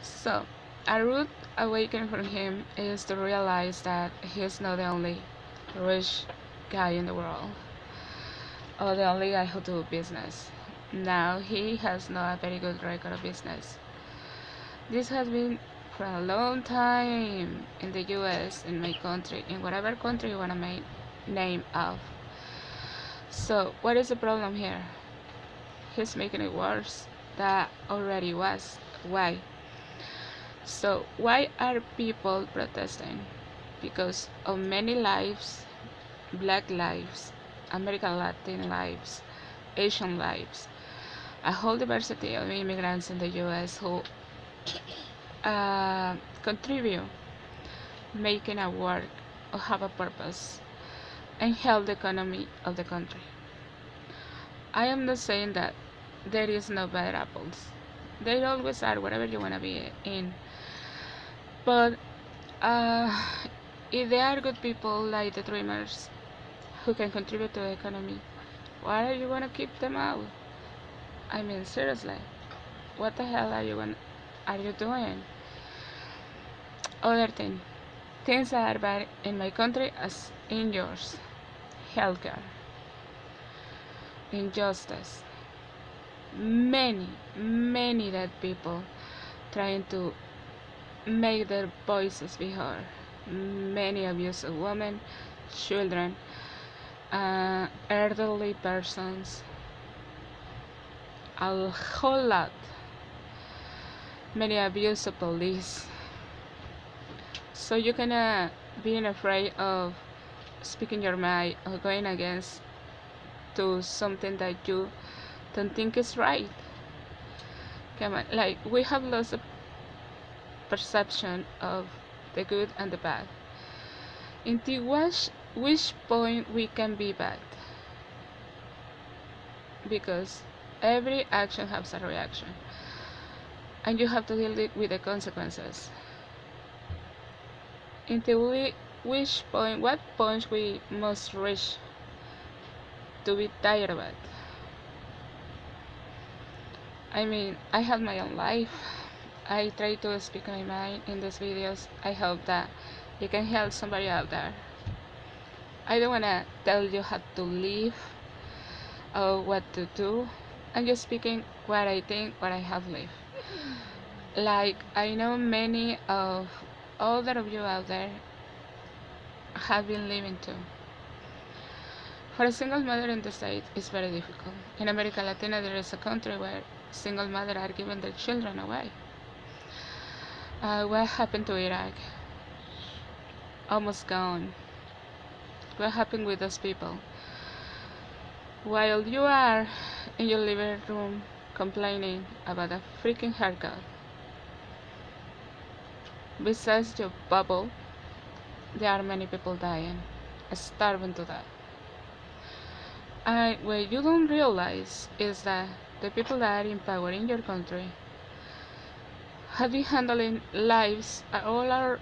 So, a rude awakening for him is to realize that he's not the only rich guy in the world, or the only guy who do business. Now he has not a very good record of business. This has been for a long time in the US, in my country, in whatever country you wanna make name of. So what is the problem here? He's making it worse. That already was. Why? So why are people protesting? Because of many lives, black lives, American Latin lives, Asian lives, a whole diversity of immigrants in the US who uh, contribute making a work or have a purpose and help the economy of the country. I am not saying that there is no bad apples. There always are, wherever you want to be in. But uh, if there are good people like the dreamers who can contribute to the economy, why are you gonna keep them out? I mean, seriously, what the hell are you doing? Other things that are bad in my country as in yours: healthcare, injustice, many dead people trying to make their voices be heard, many abuse of women, children, elderly persons, a whole lot, many abuse of police. So you cannot being afraid of speaking your mind or going against to something that you don't think is right. Come on, like we have lost a perception of the good and the bad. Until which point we can be bad, because every action has a reaction, and you have to deal with the consequences. Until what point we must reach to be tired of it. I mean, I have my own life. I try to speak my mind in these videos. I hope that you can help somebody out there. I don't wanna tell you how to live or what to do. I'm just speaking what I think, what I have lived. Like, I know many of other of you out there have been living too. For a single mother in the States, it's very difficult. In America Latina, there is a country where single mothers are giving their children away. What happened to Iraq? Almost gone. What happened with those people? While you are in your living room complaining about a freaking haircut, besides your bubble, there are many people dying, starving to death. And what you don't realize is that the people that are in power in your country have been handling lives all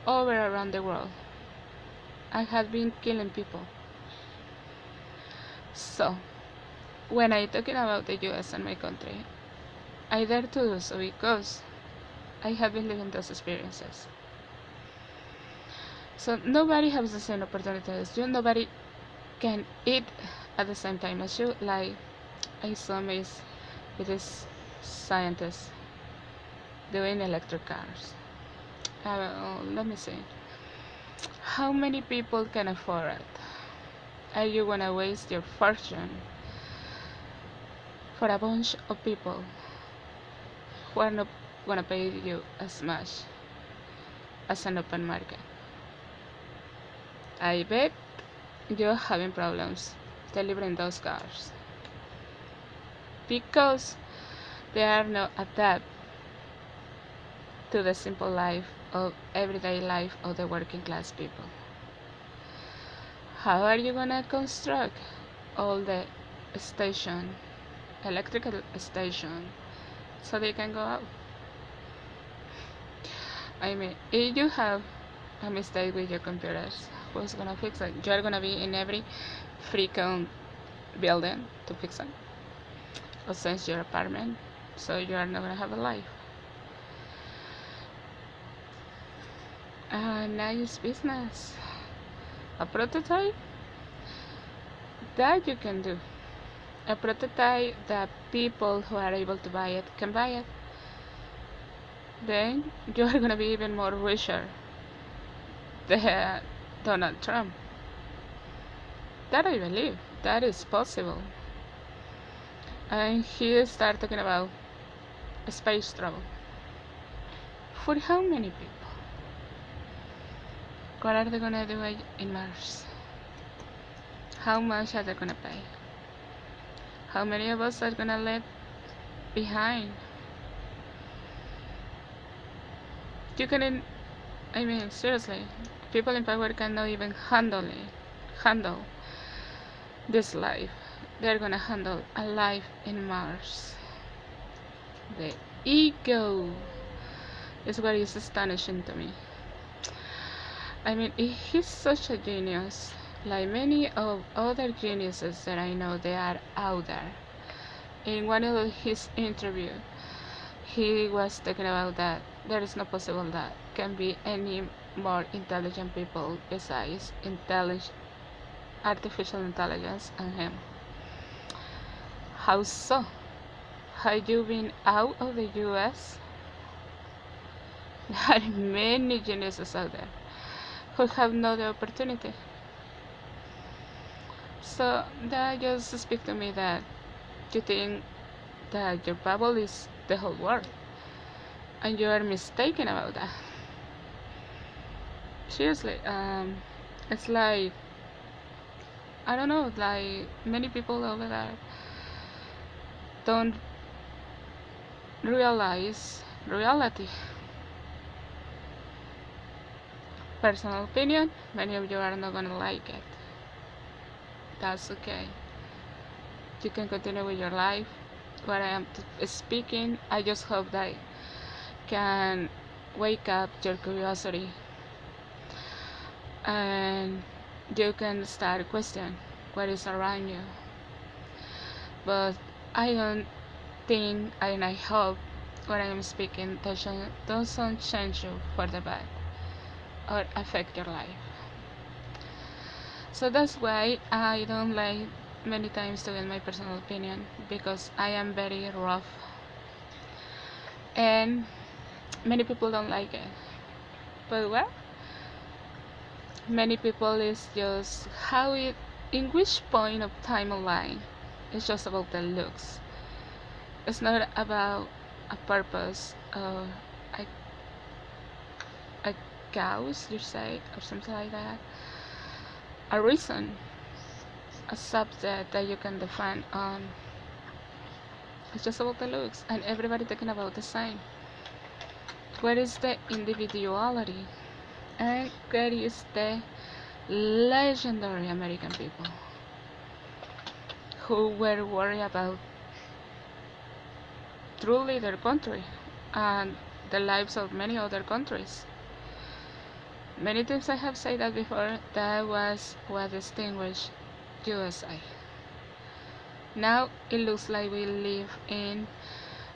over around the world and have been killing people. So, when I'm talking about the US and my country, I dare to do so because I have been living those experiences. So nobody has the same opportunity as you. Nobody can eat at the same time as you. Like I saw with this scientist doing electric cars. Let me see. How many people can afford it? Are you gonna waste your fortune for a bunch of people who are not gonna pay you as much as an open market? I bet you're having problems delivering those cars because they are not adapted to the simple life of everyday life of the working class people. How are you gonna construct all the station, electrical station, so they can go out? I mean, if you have a mistake with your computers, who's gonna fix it? You're gonna be in every freaking building to fix it, or since your apartment, so you are not gonna have a life. A nice business. A prototype that you can do. A prototype that people who are able to buy it can buy it. Then you are gonna be even more richer than Donald Trump. That I believe. That is possible. And he started talking about space travel. For how many people? What are they gonna do in Mars? How much are they gonna pay? How many of us are gonna leave behind? You can, I mean, seriously, people in power cannot even handle this life. They're gonna handle a life in Mars. The ego is what is astonishing to me. I mean, he's such a genius. Like many of other geniuses that I know, they are out there. In one of his interviews, he was talking about that there is no possible that can be any more intelligent people besides artificial intelligence and him. How so? Have you been out of the US? There are many geniuses out there who have no the opportunity. So that just speaks to me that you think that your bubble is the whole world, and you are mistaken about that. Seriously, it's like, I don't know, like many people over there don't realize reality. Personal opinion, many of you are not gonna like it. That's okay. You can continue with your life. What I am speaking, I just hope that can wake up your curiosity and you can start questioning what is around you. But I don't think, and I hope what I am speaking doesn't change you for the bad or affect your life. So that's why I don't like many times to get my personal opinion, because I am very rough and many people don't like it. But well, many people is just how it, in which point of timeline, it's just about the looks. It's not about a purpose or a, a cause, you say, or something like that. A reason, a subject that you can define on. It's just about the looks, and everybody talking about the same. Where is the individuality? And where is the legendary American people who were worried about truly their country and the lives of many other countries? Many times I have said that before, that was what distinguished USA. Now it looks like we live in,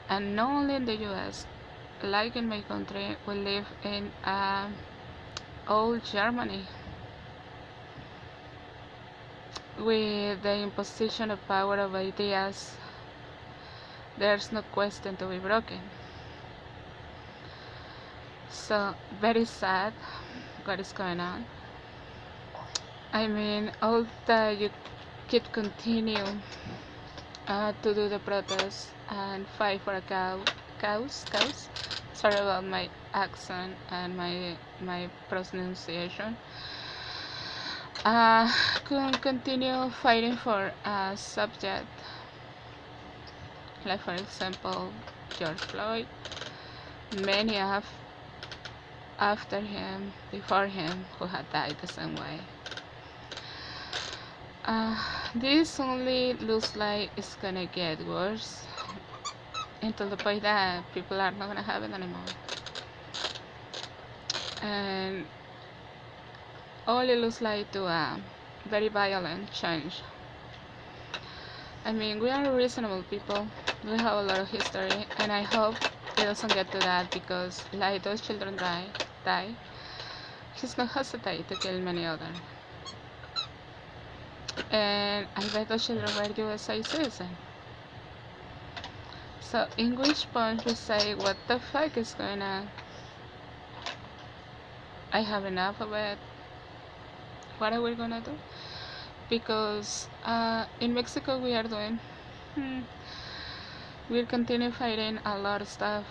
and not only in the US, like in my country, we live in old Germany, with the imposition of power of ideas. There's no question to be broken. So very sad what is going on. I mean, all that you could continue to do the protest and fight for a cause. Sorry about my accent and my pronunciation. Could continue fighting for a subject, like for example George Floyd. Many have after him, before him, who had died the same way. This only looks like it's gonna get worse until the point that people are not gonna have it anymore, and all it looks like to a very violent change. I mean, we are reasonable people, we have a lot of history, and I hope it doesn't get to that, because like those children die, he's not hesitate to kill many other. And I bet the children were USA citizen. So in which point we say, what the fuck is going on? I have enough of it. What are we gonna do? Because in Mexico we are doing, we continue fighting a lot of stuff.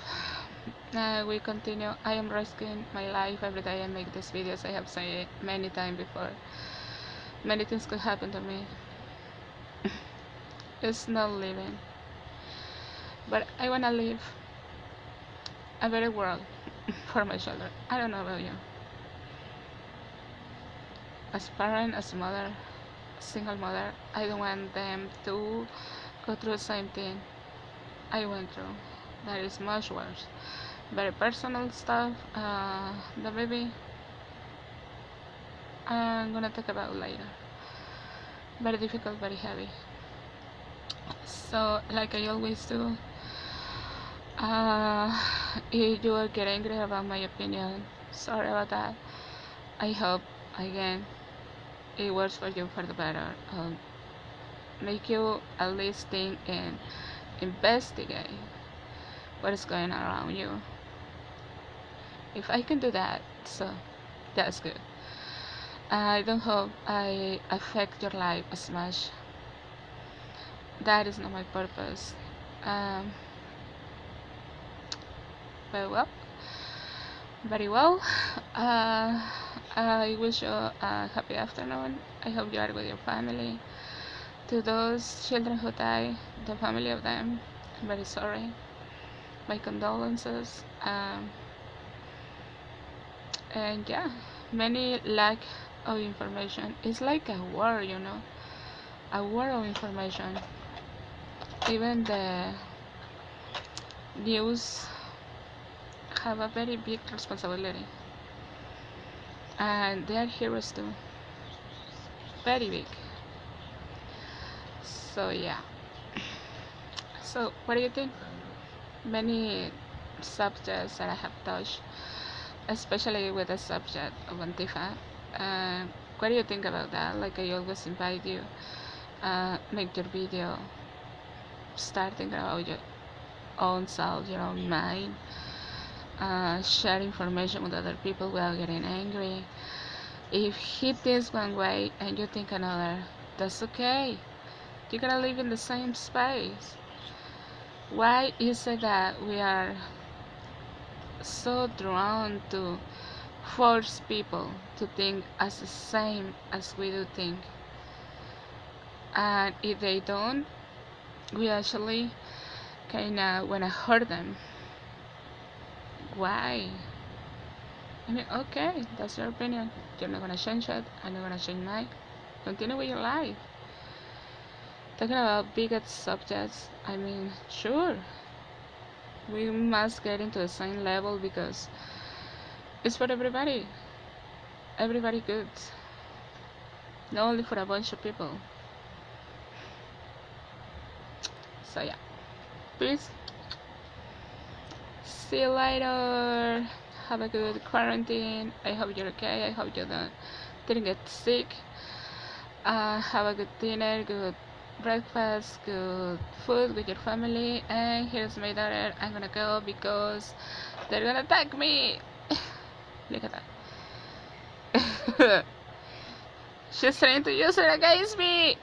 We continue. I am risking my life every day I make these videos. I have said it many times before. Many things could happen to me. It's not living, but I wanna live a better world for my children. I don't know about you. As a parent, as a mother, single mother, I don't want them to go through the same thing I went through. That is much worse. Very personal stuff. The baby, I'm gonna talk about later. Very difficult, very heavy. So, like I always do, if you get angry about my opinion, sorry about that. I hope, again, it works for you for the better. Make you at least think and investigate what is going on around you. If I can do that, so that's good. I don't hope I affect your life as much. That is not my purpose. But well, very well. I wish you a happy afternoon. I hope you are with your family. To those children who die, the family of them, I'm very sorry. My condolences. And yeah, many lack of information. It's like a war, you know, a war of information. Even the news have a very big responsibility, and they are heroes too, very big. So yeah. So what do you think? Many subjects that I have touched, especially with the subject of Antifa. What do you think about that? Like I always invite you, make your video, start thinking about your own self, your own mind, share information with other people without getting angry. If he thinks one way and you think another, that's okay. You gotta live in the same space. Why is it that we are so drawn to force people to think as the same as we do think? And if they don't, we actually kinda wanna hurt them. Why? I mean, okay, that's your opinion. You're not gonna change it. I'm not gonna change mine. Continue with your life. Talking about bigger subjects, I mean, sure, we must get into the same level because it's for everybody. Everybody good. Not only for a bunch of people. So yeah. Peace. See you later. Have a good quarantine. I hope you're okay. I hope you didn't get sick. Have a good dinner, good breakfast, good food with your family. And here's my daughter. I'm gonna go because they're gonna attack me. Look at that. She's trying to use it against me.